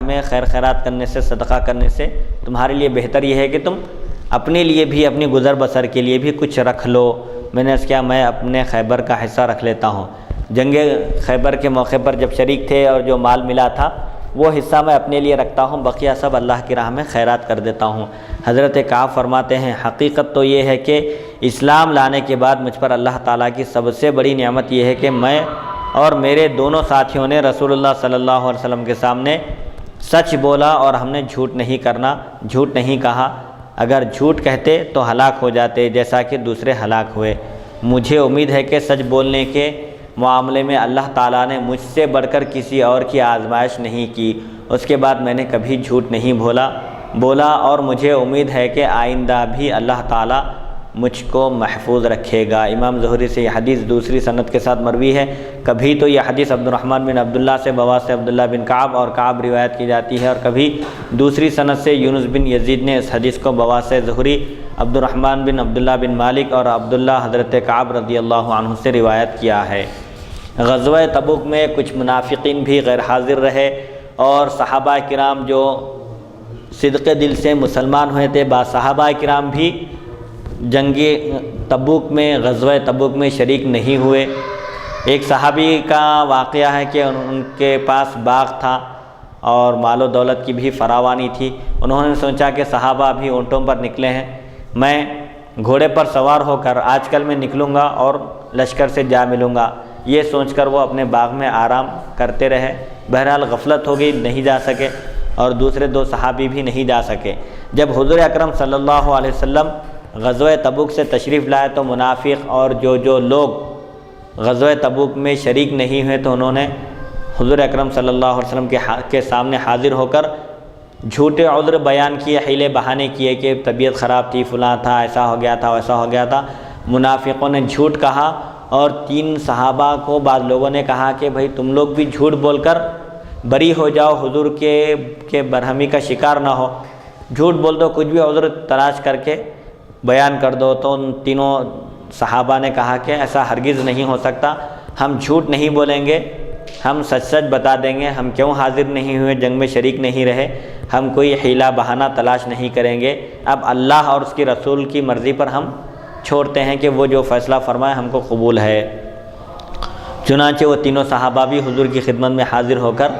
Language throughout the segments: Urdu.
میں خیر خیرات کرنے سے، صدقہ کرنے سے تمہارے لیے بہتر یہ ہے کہ تم اپنے لیے بھی، اپنی گزر بسر کے لیے بھی کچھ رکھ لو۔ میں نے اس کیا میں اپنے خیبر کا حصہ رکھ لیتا ہوں، جنگ خیبر کے موقع پر جب شریک تھے اور جو مال ملا تھا وہ حصہ میں اپنے لیے رکھتا ہوں، بقیہ سب اللہ کی راہ میں خیرات کر دیتا ہوں۔ حضرت کعب فرماتے ہیں حقیقت تو یہ ہے کہ اسلام لانے کے بعد مجھ پر اللہ تعالیٰ کی سب سے بڑی نعمت یہ ہے کہ میں اور میرے دونوں ساتھیوں نے رسول اللہ صلی اللہ علیہ وسلم کے سامنے سچ بولا اور ہم نے جھوٹ نہیں کہا۔ اگر جھوٹ کہتے تو ہلاک ہو جاتے جیسا کہ دوسرے ہلاک ہوئے۔ مجھے امید ہے کہ سچ بولنے کے معاملے میں اللہ تعالیٰ نے مجھ سے بڑھ کر کسی اور کی آزمائش نہیں کی۔ اس کے بعد میں نے کبھی جھوٹ نہیں بولا اور مجھے امید ہے کہ آئندہ بھی اللہ تعالیٰ مجھ کو محفوظ رکھے گا۔ امام زہری سے یہ حدیث دوسری سند کے ساتھ مروی ہے۔ کبھی تو یہ حدیث عبد الرحمن بن عبداللہ سے بواسطہ عبداللہ بن کعب اور کعب روایت کی جاتی ہے، اور کبھی دوسری سند سے یونس بن یزید نے اس حدیث کو بواسطہ زہری عبد الرحمن بن عبداللہ بن مالک اور عبداللہ حضرت کعب رضی اللہ عنہ سے روایت کیا ہے۔ غزوہ تبوک میں کچھ منافقین بھی غیر حاضر رہے اور صحابہ کرام جو صدق دل سے مسلمان ہوئے تھے، بعض صحابہ کرام بھی جنگ تبوک میں، غزوہ تبوک میں شریک نہیں ہوئے۔ ایک صحابی کا واقعہ ہے کہ ان کے پاس باغ تھا اور مال و دولت کی بھی فراوانی تھی۔ انہوں نے سوچا کہ صحابہ بھی اونٹوں پر نکلے ہیں، میں گھوڑے پر سوار ہو کر آج کل میں نکلوں گا اور لشکر سے جا ملوں گا۔ یہ سوچ کر وہ اپنے باغ میں آرام کرتے رہے۔ بہرحال غفلت ہو گئی، نہیں جا سکے، اور دوسرے دو صحابی بھی نہیں جا سکے۔ جب حضور اکرم صلی اللہ علیہ وسلم غزوہ تبوک سے تشریف لائے تو منافق اور جو لوگ غزوہ تبوک میں شریک نہیں ہوئے تو انہوں نے حضور اکرم صلی اللہ علیہ وسلم کے سامنے حاضر ہو کر جھوٹے عذر بیان کیے، حیلے بہانے کیے کہ طبیعت خراب تھی، فلاں تھا، ایسا ہو گیا تھا، ویسا ہو گیا تھا۔ منافقوں نے جھوٹ کہا اور 3 صحابہ کو بعض لوگوں نے کہا کہ بھائی تم لوگ بھی جھوٹ بول کر بری ہو جاؤ، حضور کے برہمی کا شکار نہ ہو، جھوٹ بول دو، کچھ بھی عذر تلاش کر کے بیان کر دو۔ تو ان تینوں صحابہ نے کہا کہ ایسا ہرگز نہیں ہو سکتا، ہم جھوٹ نہیں بولیں گے، ہم سچ بتا دیں گے، ہم کیوں حاضر نہیں ہوئے، جنگ میں شریک نہیں رہے، ہم کوئی حیلہ بہانہ تلاش نہیں کریں گے، اب اللہ اور اس کی رسول کی مرضی پر ہم چھوڑتے ہیں کہ وہ جو فیصلہ فرمائے ہم کو قبول ہے۔ چنانچہ وہ تینوں صحابہ بھی حضور کی خدمت میں حاضر ہو کر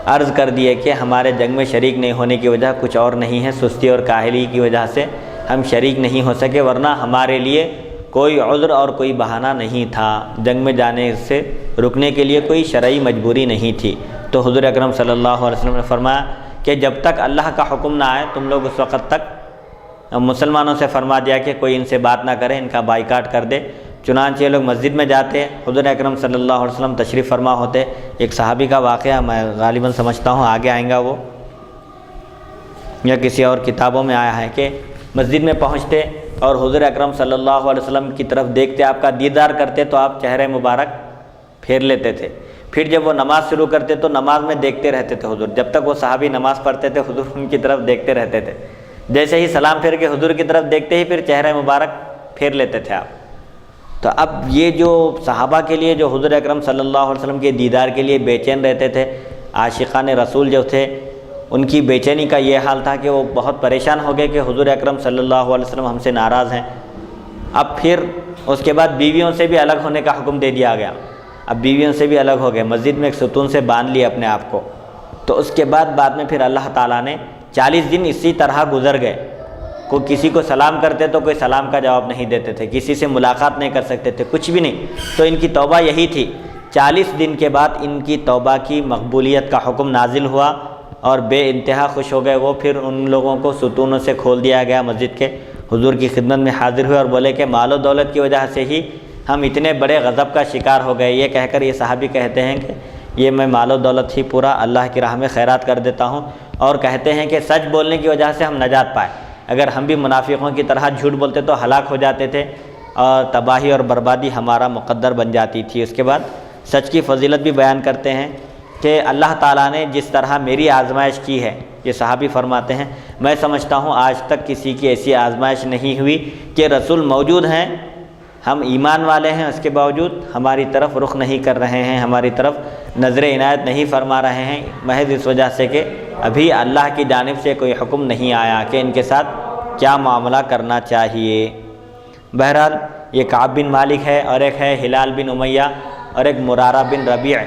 عرض کر دیے کہ ہمارے جنگ میں شریک نہیں ہونے کی وجہ کچھ اور نہیں ہے، سستی اور کاہلی کی وجہ سے ہم شریک نہیں ہو سکے، ورنہ ہمارے لیے کوئی عذر اور کوئی بہانہ نہیں تھا، جنگ میں جانے سے رکنے کے لیے کوئی شرعی مجبوری نہیں تھی۔ تو حضور اکرم صلی اللہ علیہ وسلم نے فرمایا کہ جب تک اللہ کا حکم نہ آئے تم لوگ اس وقت تک مسلمانوں سے فرما دیا کہ کوئی ان سے بات نہ کرے، ان کا بائیکاٹ کر دے۔ چنانچہ یہ لوگ مسجد میں جاتے، حضور اکرم صلی اللہ علیہ وسلم تشریف فرما ہوتے۔ ایک صحابی کا واقعہ میں غالباً سمجھتا ہوں آگے آئیں گا وہ، یا کسی اور کتابوں میں آیا ہے کہ مسجد میں پہنچتے اور حضور اکرم صلی اللہ علیہ وسلم کی طرف دیکھتے، آپ کا دیدار کرتے تو آپ چہرے مبارک پھیر لیتے تھے۔ پھر جب وہ نماز شروع کرتے تو نماز میں دیکھتے رہتے تھے حضور، جب تک وہ صحابی نماز پڑھتے تھے حضور ان کی طرف دیکھتے رہتے تھے، جیسے ہی سلام پھیر کے حضور کی طرف دیکھتے ہی پھر چہرہ مبارک پھیر لیتے تھے آپ۔ تو اب یہ جو صحابہ کے لیے جو حضور اکرم صلی اللہ علیہ وسلم کے دیدار کے لیے بے چین رہتے تھے، عاشقان رسول جو تھے ان کی بے چینی کا یہ حال تھا کہ وہ بہت پریشان ہو گئے کہ حضور اکرم صلی اللہ علیہ وسلم ہم سے ناراض ہیں۔ اب پھر اس کے بعد بیویوں سے بھی الگ ہونے کا حکم دے دیا گیا، اب بیویوں سے بھی الگ ہو گئے، مسجد میں ایک ستون سے باندھ لیا اپنے آپ کو۔ تو اس کے بعد میں پھر اللہ تعالیٰ نے 40 دن اسی طرح گزر گئے، کوئی کسی کو سلام کرتے تو کوئی سلام کا جواب نہیں دیتے تھے، کسی سے ملاقات نہیں کر سکتے تھے، کچھ بھی نہیں۔ تو ان کی توبہ یہی تھی۔ 40 دن کے بعد ان کی توبہ کی مقبولیت کا حکم نازل ہوا اور بے انتہا خوش ہو گئے وہ۔ پھر ان لوگوں کو ستونوں سے کھول دیا گیا مسجد کے، حضور کی خدمت میں حاضر ہوئے اور بولے کہ مال و دولت کی وجہ سے ہی ہم اتنے بڑے غضب کا شکار ہو گئے۔ یہ کہہ کر یہ صحابی کہتے ہیں کہ یہ میں مال و دولت ہی پورا اللہ کی راہ میں خیرات کر دیتا ہوں، اور کہتے ہیں کہ سچ بولنے کی وجہ سے ہم نجات پائے، اگر ہم بھی منافقوں کی طرح جھوٹ بولتے تو ہلاک ہو جاتے تھے اور تباہی اور بربادی ہمارا مقدر بن جاتی تھی۔ اس کے بعد سچ کی فضیلت بھی بیان کرتے ہیں کہ اللہ تعالیٰ نے جس طرح میری آزمائش کی ہے، یہ صحابی فرماتے ہیں میں سمجھتا ہوں آج تک کسی کی ایسی آزمائش نہیں ہوئی کہ رسول موجود ہیں ہم ایمان والے ہیں، اس کے باوجود ہماری طرف رخ نہیں کر رہے ہیں، ہماری طرف نظر عنایت نہیں فرما رہے ہیں، محض اس وجہ سے کہ ابھی اللہ کی جانب سے کوئی حکم نہیں آیا کہ ان کے ساتھ کیا معاملہ کرنا چاہیے۔ بہرحال یہ کعب بن مالک ہے، اور ایک ہے ہلال بن امیہ، اور ایک مرارہ بن ربیع،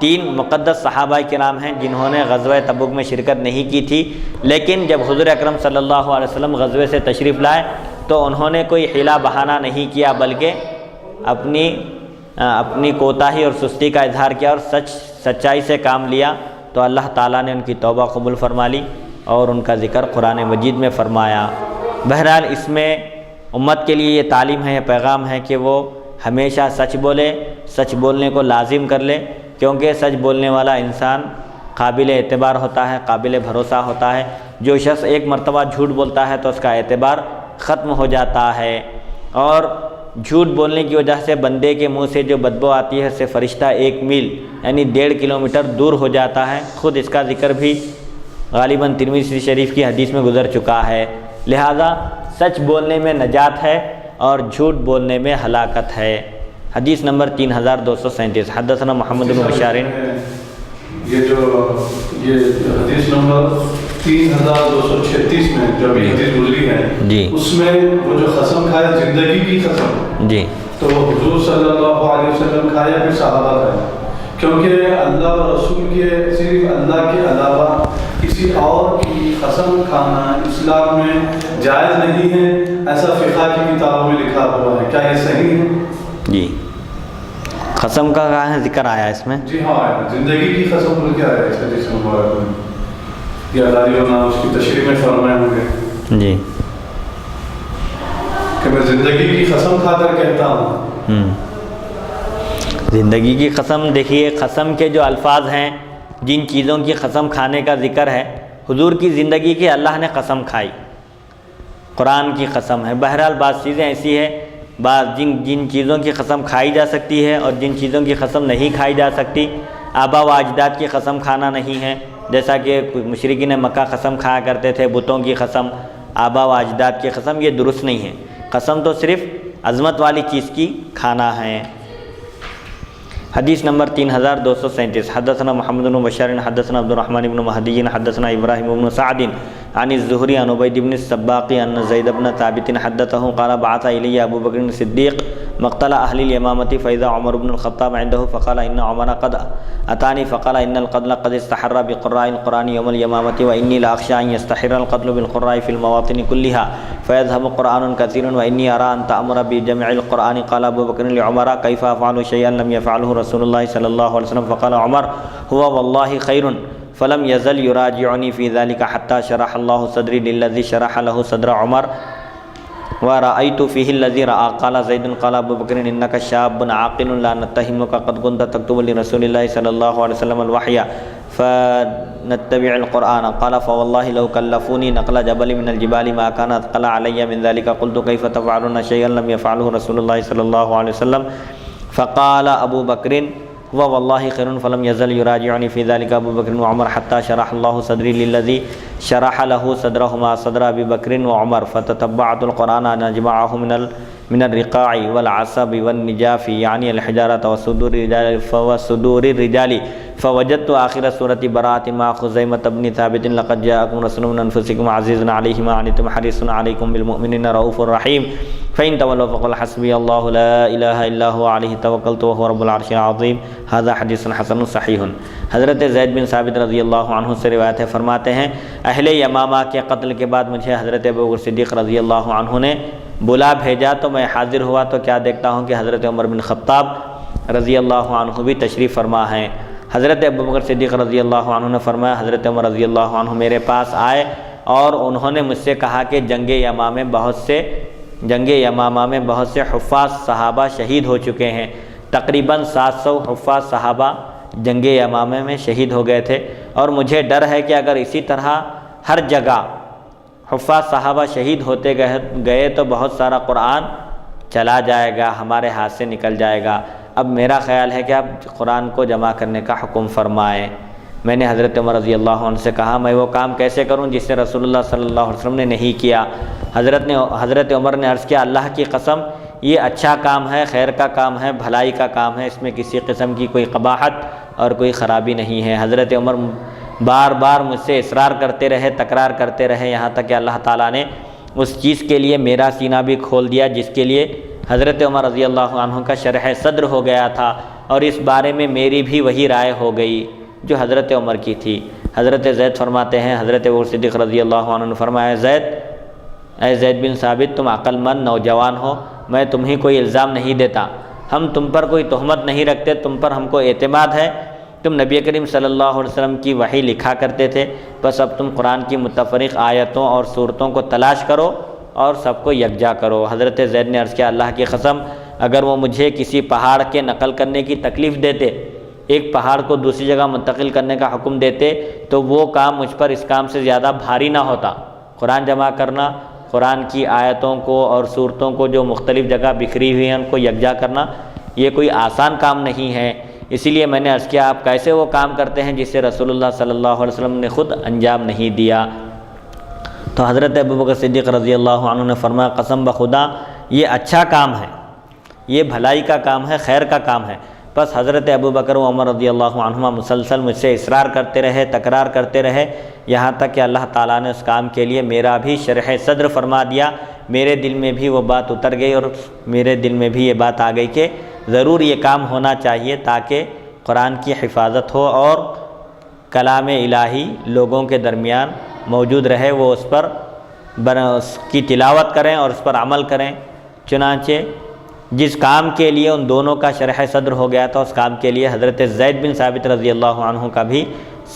3 مقدس صحابہ کرام ہیں جنہوں نے غزوہ تبوک میں شرکت نہیں کی تھی، لیکن جب حضور اکرم صلی اللہ علیہ وسلم غزوے سے تشریف لائے تو انہوں نے کوئی حیلہ بہانہ نہیں کیا، بلکہ اپنی کوتاہی اور سستی کا اظہار کیا اور سچائی سے کام لیا، تو اللہ تعالیٰ نے ان کی توبہ قبول فرما لی اور ان کا ذکر قرآن مجید میں فرمایا۔ بہرحال اس میں امت کے لیے یہ تعلیم ہے، یہ پیغام ہے کہ وہ ہمیشہ سچ بولے، سچ بولنے کو لازم کر لے، کیونکہ سچ بولنے والا انسان قابل اعتبار ہوتا ہے، قابل بھروسہ ہوتا ہے۔ جو شخص ایک مرتبہ جھوٹ بولتا ہے تو اس کا اعتبار ختم ہو جاتا ہے، اور جھوٹ بولنے کی وجہ سے بندے کے منہ سے جو بدبو آتی ہے اس سے فرشتہ 1 میل یعنی 1.5 کلومیٹر دور ہو جاتا ہے۔ خود اس کا ذکر بھی غالباً ترمذی شریف کی حدیث میں گزر چکا ہے۔ لہذا سچ بولنے میں نجات ہے اور جھوٹ بولنے میں ہلاکت ہے۔ حدیث نمبر 3237، حدثنا محمد بن بشار۔ یہ حدیث نمبر 3236 میں جو ابھی حدیث گزری ہے جی، اس میں وہ جو قسم کھایا زندگی کی قسم، جی، تو حضور صلی اللہ علیہ وسلم کھایا پھر صحابہ کھایا، کیونکہ اللہ و رسول کے صرف اللہ کے علاوہ کسی اور کی قسم کھانا اسلام میں جائز نہیں ہے، ایسا فقہ کی کتابوں میں لکھا ہوا ہے۔ کیا یہ صحیح ہے؟ جی، قسم کا کہاں ہے ذکر آیا اس میں؟ جی ہاں، زندگی کی قسم بول کے آیا ہے اس حدیث مبارک میں، یہ غالیوں نے اس کی تشریح میں فرمائے ہوں گے جی، کہ میں زندگی کی قسم کھا کر کہتا ہوں۔ زندگی کی قسم، دیکھیے قسم کے جو الفاظ ہیں، جن چیزوں کی قسم کھانے کا ذکر ہے، حضور کی زندگی کی اللہ نے قسم کھائی، قرآن کی قسم ہے۔ بہرحال بعض چیزیں ایسی ہیں، بعض جن چیزوں کی قسم کھائی جا سکتی ہے اور جن چیزوں کی قسم نہیں کھائی جا سکتی، آبا و اجداد کی قسم کھانا نہیں ہے، جیسا کہ مشرکین مکہ قسم کھایا کرتے تھے، بتوں کی قسم، آبا و اجداد کی قسم، یہ درست نہیں ہے۔ قسم تو صرف عظمت والی چیز کی کھانا ہے۔ حدیث نمبر 3237، حدثنا محمد بن بشار حدثنا عبد الرحمن بن مہدی حدثنا ابراہیم بن سعد عن الزہری عن عبید بن السباق ان زید بن ثابت حدثه قال بعث الی ابو بکر الصدیق مقتل اہل الیمامۃ فاذا عمر بن الخطاب عنده فقال ان عمر قد اتانی فقال ان القتل قد استحر بقراء القرآن يوم اليمامة واني لاخشى ان يستحر القتل بالقراء في المواطن كلها فيذهب قرآن كثير واني ارى ان تأمر بجمع القرآن۔ قال ابو بکر لعمر كيف افعل شيئا لم يفعله رسول الله صلى الله عليه وسلم؟ فقال عمر هو والله خير فلم يزل يراجعني في ذلك حتى شرح الله صدري للذي شرح له صدر عمر ورأيت فيه الذي رأى۔ قال زيد قال ابو بكر انك شاب عاقل لا نتهمك قد كنت تكتب لرسول الله صلى الله عليه وسلم الوحي فنتبع القرآن۔ قال فوالله لو كلفوني نقل جبل من الجبال ما كان اثقل علي من ذلك۔ قلت كيف تفعلون شيئا لم يفعله رسول الله صلى الله عليه وسلم؟ فقال ابو بكر هو والله خير فلم يزل يراجعني في ذلك ابو بكر وعمر حتى شرح الله صدري للذي شرح له صدرهما صدر ابي بكر وعمر فتتبعت القرآن نجمعه من الرقاع والعصب والنجاف يعني الحجارة وصدور الرجال فوجدت آخر سورة براءة مع خزيمة بن ثابت لقد جاءكم رسول من أنفسكم عزيز عليه ما عنتم حريص عليكم بالمؤمنين رؤوف رحيم فإن تولوا فقل حسبي الله لا إله إلا هو عليه توكلت وهو رب العرش العظيم۔ هذا حدیث حسن صحیح۔ حضرت زید بن ثابت رضی اللہ عنہ سے روایت ہے، فرماتے ہیں اہل یمامہ کے قتل کے بعد مجھے حضرت ابو بکر صدیق رضی اللہ عنہ نے بلا بھیجا تو میں حاضر ہوا تو کیا دیکھتا ہوں کہ حضرت عمر بن خطاب رضی اللہ عنہ بھی تشریف فرما ہیں۔ حضرت ابو بکر صدیق رضی اللہ عنہ نے فرمایا حضرت عمر رضی اللہ عنہ میرے پاس آئے اور انہوں نے مجھ سے کہا کہ جنگ یمامہ میں بہت سے حفاظ صحابہ شہید ہو چکے ہیں، تقریباً 700 حفاظ صحابہ جنگ یمامہ میں شہید ہو گئے تھے، اور مجھے ڈر ہے کہ اگر اسی طرح ہر جگہ حفاظ صحابہ شہید ہوتے گئے تو بہت سارا قرآن چلا جائے گا، ہمارے ہاتھ سے نکل جائے گا۔ اب میرا خیال ہے کہ آپ قرآن کو جمع کرنے کا حکم فرمائیں۔ میں نے حضرت عمر رضی اللہ عنہ سے کہا میں وہ کام کیسے کروں جس سے رسول اللہ صلی اللہ علیہ وسلم نے نہیں کیا؟ حضرت عمر نے عرض کیا اللہ کی قسم یہ اچھا کام ہے، خیر کا کام ہے، بھلائی کا کام ہے، اس میں کسی قسم کی کوئی قباحت اور کوئی خرابی نہیں ہے۔ حضرت عمر بار بار مجھ سے اصرار کرتے رہے، تکرار کرتے رہے، یہاں تک کہ اللہ تعالیٰ نے اس چیز کے لیے میرا سینہ بھی کھول دیا جس کے لیے حضرت عمر رضی اللہ عنہ کا شرح صدر ہو گیا تھا، اور اس بارے میں میری بھی وہی رائے ہو گئی جو حضرت عمر کی تھی۔ حضرت زید فرماتے ہیں، حضرت ابو بکر صدیق رضی اللہ عنہ نے فرمایا، اے زید بن ثابت، تم عقل مند نوجوان ہو، میں تمہیں کوئی الزام نہیں دیتا، ہم تم پر کوئی تہمت نہیں رکھتے، تم پر ہم کو اعتماد ہے، تم نبی کریم صلی اللہ علیہ وسلم کی وحی لکھا کرتے تھے، بس اب تم قرآن کی متفرق آیتوں اور صورتوں کو تلاش کرو اور سب کو یکجا کرو۔ حضرت زید نے عرض کیا، اللہ کی قسم، اگر وہ مجھے کسی پہاڑ کے نقل کرنے کی تکلیف دیتے، ایک پہاڑ کو دوسری جگہ منتقل کرنے کا حکم دیتے، تو وہ کام مجھ پر اس کام سے زیادہ بھاری نہ ہوتا۔ قرآن جمع کرنا، قرآن کی آیتوں کو اور صورتوں کو جو مختلف جگہ بکھری ہوئی ہیں ان کو یکجا کرنا، یہ کوئی آسان کام نہیں ہے۔ اسی لیے میں نے عرض کیا، آپ کیسے وہ کام کرتے ہیں جسے رسول اللہ صلی اللہ علیہ وسلم نے خود انجام نہیں دیا؟ تو حضرت ابوبکر صدیق رضی اللہ عنہ نے فرمایا، قسم بخدا یہ اچھا کام ہے، یہ بھلائی کا کام ہے، خیر کا کام ہے۔ بس حضرت ابوبکر و عمر رضی اللہ عنہما مسلسل مجھ سے اصرار کرتے رہے، تکرار کرتے رہے، یہاں تک کہ اللہ تعالیٰ نے اس کام کے لیے میرا بھی شرح صدر فرما دیا۔ میرے دل میں بھی وہ بات اتر گئی اور میرے دل میں بھی یہ بات آ گئی کہ ضرور یہ کام ہونا چاہیے تاکہ قرآن کی حفاظت ہو اور کلام الہی لوگوں کے درمیان موجود رہے، وہ اس پر اس کی تلاوت کریں اور اس پر عمل کریں۔ چنانچہ جس کام کے لیے ان دونوں کا شرح صدر ہو گیا تھا، اس کام کے لیے حضرت زید بن ثابت رضی اللہ عنہ کا بھی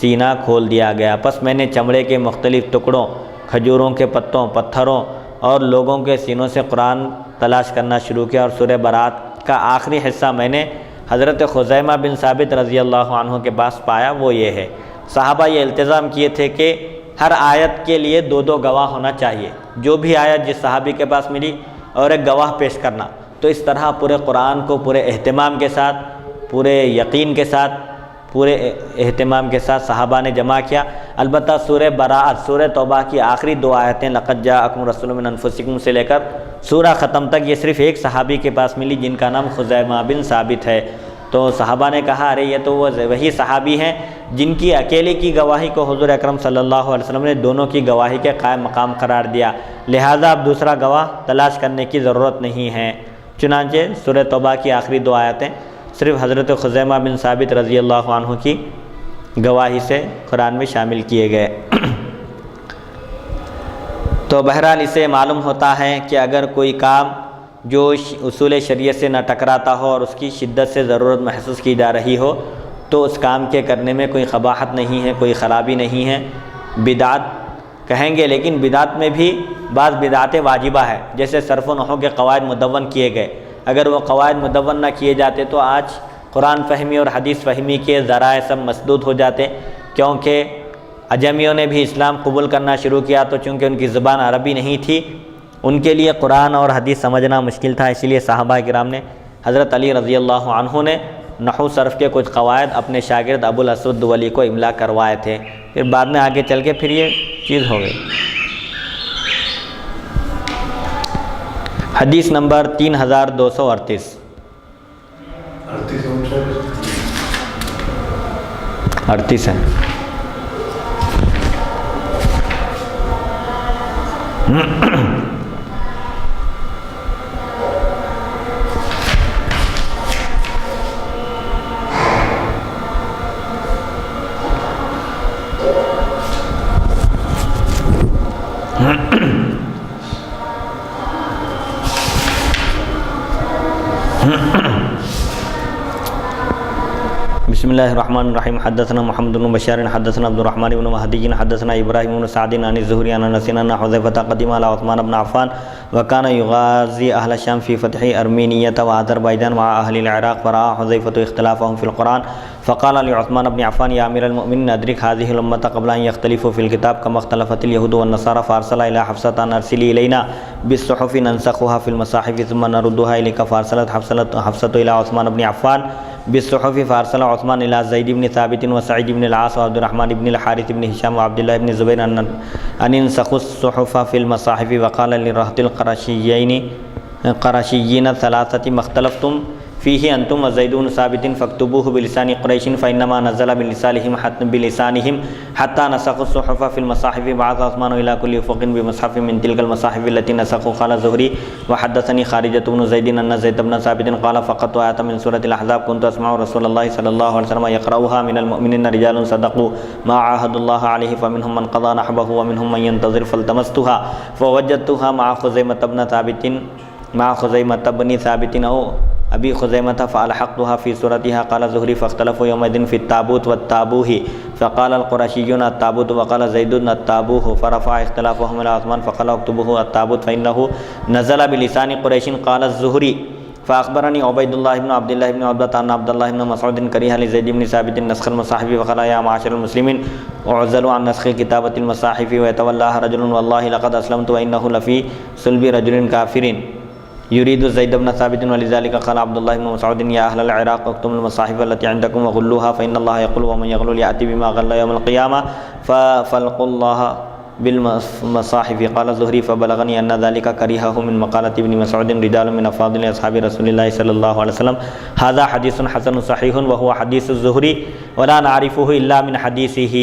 سینہ کھول دیا گیا۔ پس میں نے چمڑے کے مختلف ٹکڑوں، کھجوروں کے پتوں، پتھروں اور لوگوں کے سینوں سے قرآن تلاش کرنا شروع کیا، اور سورہ برات کا آخری حصہ میں نے حضرت خزیمہ بن ثابت رضی اللہ عنہ کے پاس پایا، وہ یہ ہے۔ صحابہ یہ التزام کیے تھے کہ ہر آیت کے لیے دو دو گواہ ہونا چاہیے، جو بھی آیت جس صحابی کے پاس ملی اور ایک گواہ پیش کرنا۔ تو اس طرح پورے قرآن کو پورے اہتمام کے ساتھ، پورے یقین کے ساتھ، پورے اہتمام کے ساتھ صحابہ نے جمع کیا۔ البتہ سورہ براءت، سورہ توبہ کی آخری دو آیتیں لقد جاءکم رسول من انفسکم سے لے کر سورہ ختم تک یہ صرف ایک صحابی کے پاس ملی جن کا نام خزیمہ بن ثابت ہے۔ تو صحابہ نے کہا، ارے یہ تو وہ وہی صحابی ہیں جن کی اکیلے کی گواہی کو حضور اکرم صلی اللہ علیہ وسلم نے دونوں کی گواہی کے قائم مقام قرار دیا، لہذا اب دوسرا گواہ تلاش کرنے کی ضرورت نہیں ہے۔ چنانچہ سورہ توبہ کی آخری دو آیتیں صرف حضرت خزیمہ بن ثابت رضی اللہ عنہ کی گواہی سے قرآن میں شامل کیے گئے۔ تو بہرحال اسے معلوم ہوتا ہے کہ اگر کوئی کام جو اصول شریعت سے نہ ٹکراتا ہو اور اس کی شدت سے ضرورت محسوس کی جا رہی ہو تو اس کام کے کرنے میں کوئی قباحت نہیں ہے، کوئی خرابی نہیں ہے۔ بدعت کہیں گے، لیکن بدعت میں بھی بعض بدعت واجبہ ہے، جیسے صرف و نحو کے قواعد مدون کیے گئے، اگر وہ قواعد مدون نہ کیے جاتے تو آج قرآن فہمی اور حدیث فہمی کے ذرائع سب مسدود ہو جاتے، کیونکہ عجمیوں نے بھی اسلام قبول کرنا شروع کیا تو چونکہ ان کی زبان عربی نہیں تھی، ان کے لیے قرآن اور حدیث سمجھنا مشکل تھا، اسی لیے صحابہ کرام نے حضرت علی رضی اللہ عنہ نے نحو صرف کے کچھ قواعد اپنے شاگرد ابو الاسود دولی کو املا کروائے تھے، پھر بعد میں آگے چل کے پھر یہ چیز ہو گئی۔ حدیث نمبر 3238 38 ہے۔ بسم اللہ الرحمن الرحیم۔ حدثنا محمد بن بشار حدثنا عبد الرحمن بن مہدی حدثنا ابراہیم بن سعد عن الزہری عن انس ان حذیفہ قدم علی عثمان بن عفان وكان يغازي اهل الشام في فتح ارمینیہ واذربائجان مع اهل العراق فرأى حذیفہ اختلافهم في القرآن فقال لعثمان بن عفان يا امير المؤمنين ادرك هذه الامه قبل ان يختلفوا في الكتاب كما اختلفت اليهود والنصارى فارسل الى حفصة ان ارسلي الينا بالصحف ننسخها في المصاحف ثم نردها اليك فارسلت حفصة الى عثمان بن عفان بالصحف فارسل عثمان الى زید بن ثابت وسعید بن العاص وعبد الرحمن بن الحارث بن هشام وعبد الله بن زبیر ان انسخوا الصحف في المصاحف وقال للرهط القرشيين قرشیین ثلاثۃ مختلفتم فیہ انتم وزید ثابت فاکتبوہ بلسان قریش فانما نزل بلسانہم حتی نسخوا الصحف فی المصاحف بعث عثمان الی کل افق بمصحف من تلک المصاحف التي نسخوا. قال الزہری وحدثنی خارجۃ بن زید ان زید بن ثابت قال فقط آیۃ من سورۃ الاحزاب كنت اسمع رسول اللہ صلی اللہ علیہ وسلم یقرؤها من المؤمنین رجال صدقوا ما عاهدوا الله علیہ فمنهم من قضى نحبه ومنهم من ينتظر فالتمستها فوجدتها مع خزیمة بن ثابت او ابی خزیمة فالحقتها في صورتها. قال الزہری فاختلفوا يومئذ في التابوت والتابوه فقال القرشيون التابوت وقال زید التابوه فرفع اختلافهم الى عثمان فقال اكتبوه التابوت فانه نزل بلسان قریش. قال الزہری فاخبرني عبید اللہ بن عبد الله بن عتبہ ان عبد الله بن مسعود كره لزید بن ثابت نسخ المصاحف وقال يا معاشر المسلمين اعزلوا عن نسخ كتابة المصاحف ويتولاها رجل والله لقد اسلمت وانه لفي صلب رجل كافر يريد زید بن ثابت ولذلك قال عبد الله بن مسعود يا اهل العراق اكتموا المصاحف التي عندكم وغلوها فان الله يقول ومن يغلل ياتي بما غل يوم القيامه فلقوا الله بالمصاحف. قال الزہری فبلغني ان ذلك كرهه من مقالة ابن مسعود رجال من افاضل اصحاب رسول الله صلى الله عليه وسلم. هذا حديث حسن صحيح وهو حديث الزہری ولا نعرفه الا من حديثه.